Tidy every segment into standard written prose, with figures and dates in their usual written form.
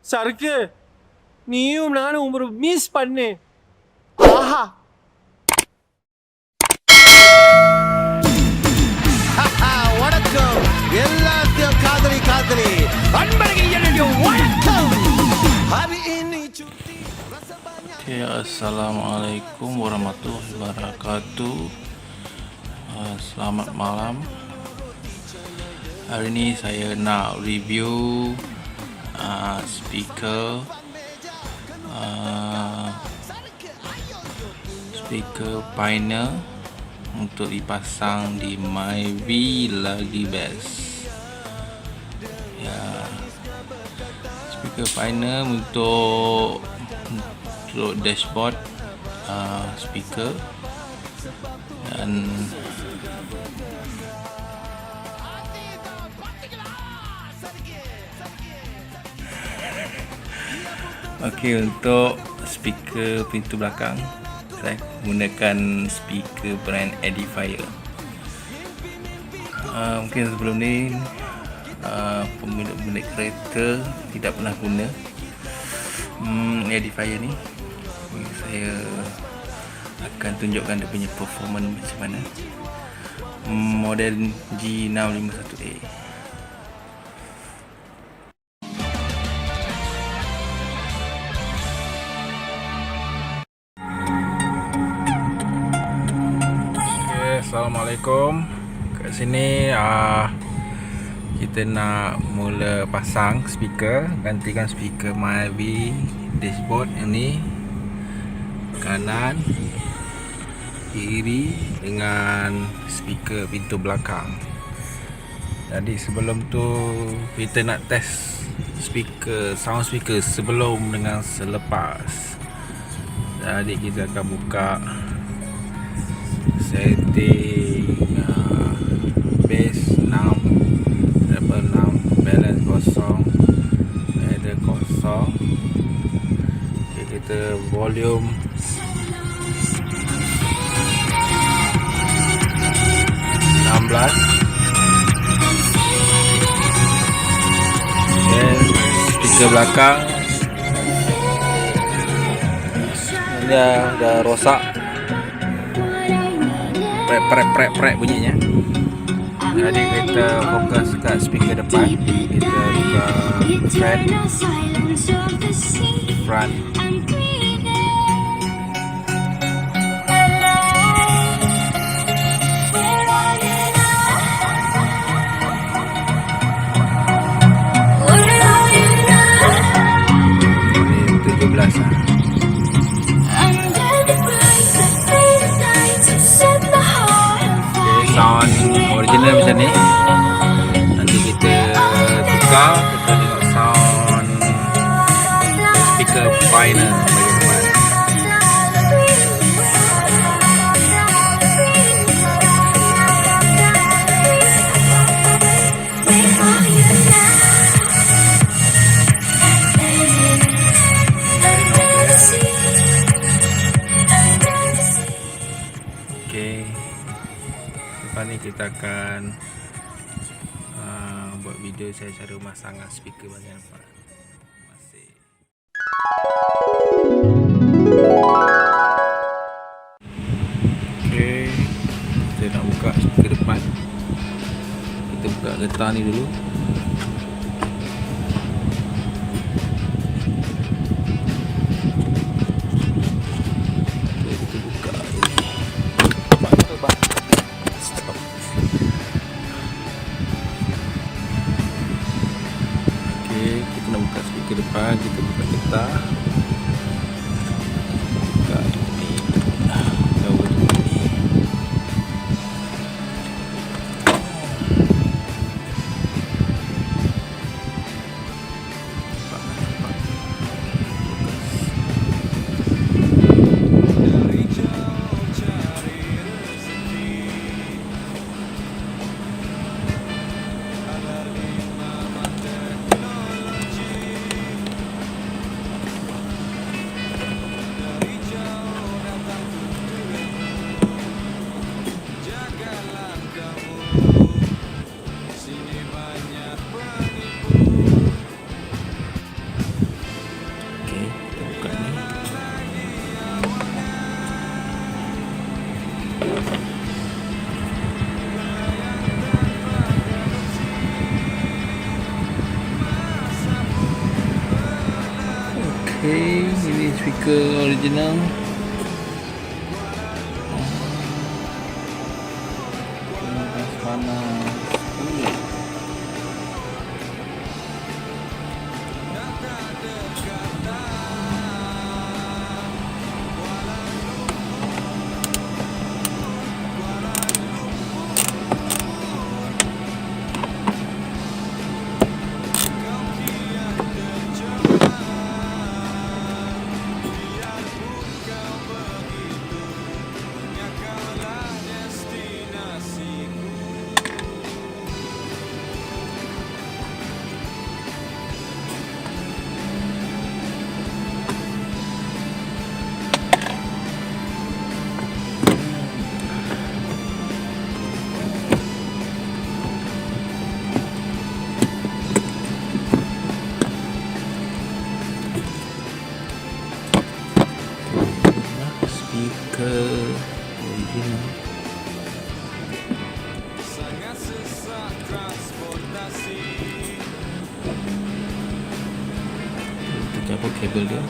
சருக்கு நீயும் நானும் ஒரு மிஸ் பண்ணு. ஆஹா, வணக்கம் எல்லாத்தையும் காதலி காதலி அன்பர்கள் வணக்கம். Hari ini cuti rasa banyak. Okay, Assalamualaikum warahmatullahi wabarakatuh. Selamat malam. Hari ini saya nak review speaker Pioneer untuk dipasang di Myvi lagi best. Ya, speaker Pioneer untuk dashboard speaker dan okey, untuk speaker pintu belakang saya gunakan speaker brand EDIFIER. Mungkin sebelum ni pemilik kereta tidak pernah guna EDIFIER ni. Saya akan tunjukkan dia punya performance macam mana. Model G651A. Assalamualaikum. Kat sini kita nak mula pasang speaker, gantikan speaker Myvi dashboard yang ni, kanan kiri dengan speaker pintu belakang. Jadi sebelum tu kita nak test speaker, sound speaker sebelum dengan selepas. Jadi kita akan buka setting bass 6, treble 6, balance kosong, ada kosong. Okay, kita volume 16. Okay, speaker belakang dia dah rosak, prek bunyinya. Jadi kita fokus kat speaker depan. Kita buka front. Ini 17. Sound original macam ni. Nanti kita tukar, kita tengok sound speaker Pioneer bagaimana. Okay, lepas ni kita akan buat video saya cara memasang speaker bagi nampak. Masih. Okay, kita nak buka speaker depan. Kita buka getah ni dulu. Kita nak buka speaker depan, kita buka getah, buka ni, cover ni. Okay, ini speaker original. Panas. Speaker original. Kita cabut kabel dia.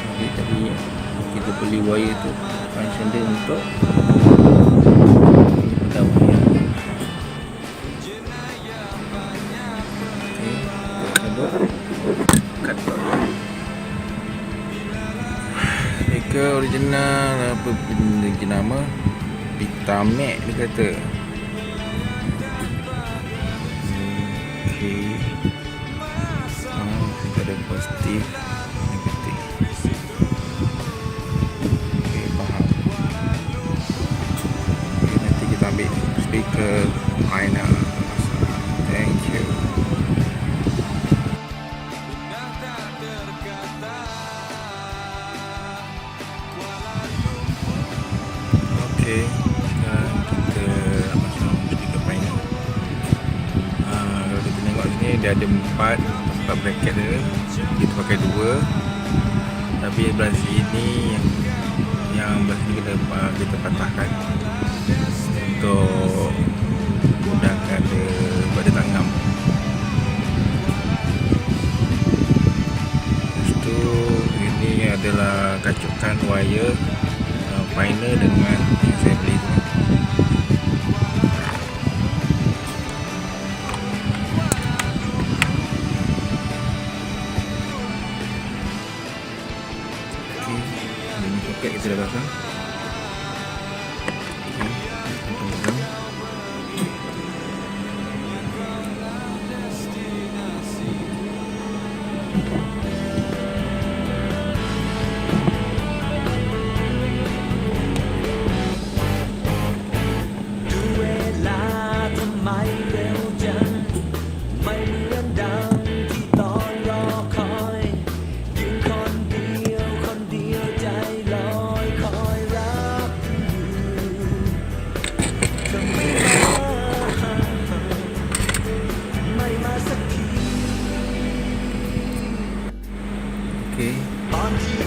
Jadi tadi kita beli wire tu, function dia untuk pegang wire. Okey, cabut. Cut. Speaker original, apa benda je nama, Vitamek dia kata. Okey. Kita ada positif, negatif. Okey, faham. Okay, nanti kita ambil speaker final. Thank you. Okay, sekarang kita masuk speaker final. Kalau kita tengok sini, dia ada 4 bracket dia. Kita pakai 2. Tapi belah sini yang belah sini kita patahkan untuk mudahkan dia buat dia tak ngam. Lepas tu ini adalah kacukan wire final dengan yang saya beli tu. Okey, ini soket kita dah pasang. Okey, kita pasang. Okey. Okay.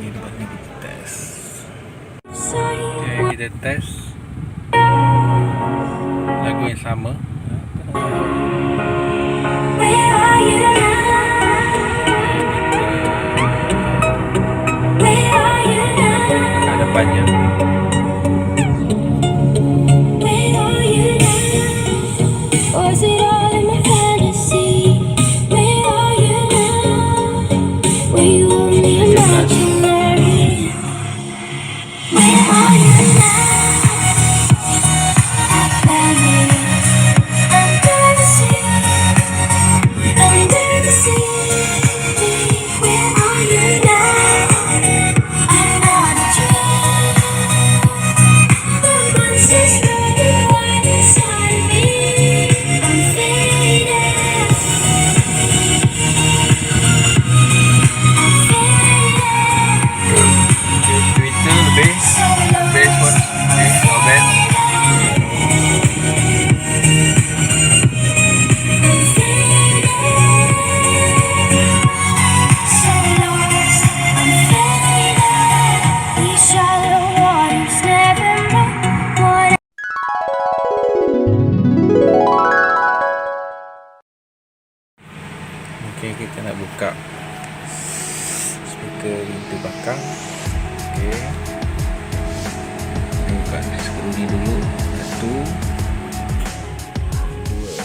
Okay, lepas ni kita test. Okay, kita test lagu yang sama. Ada banyak. Was it all in my fantasy? Where are you now? Were you only imaginary? Where are you now? Under the sea, under the sea. Where are you now? I'm not a dream. The monsters running wild inside me. I'm faded. Okay, Twitter lebih. Best pun. Okay, not bad. Okay, kita nak buka speaker pintu belakang. Okay, kita buka skru ni dulu. Satu, dua.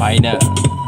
minor.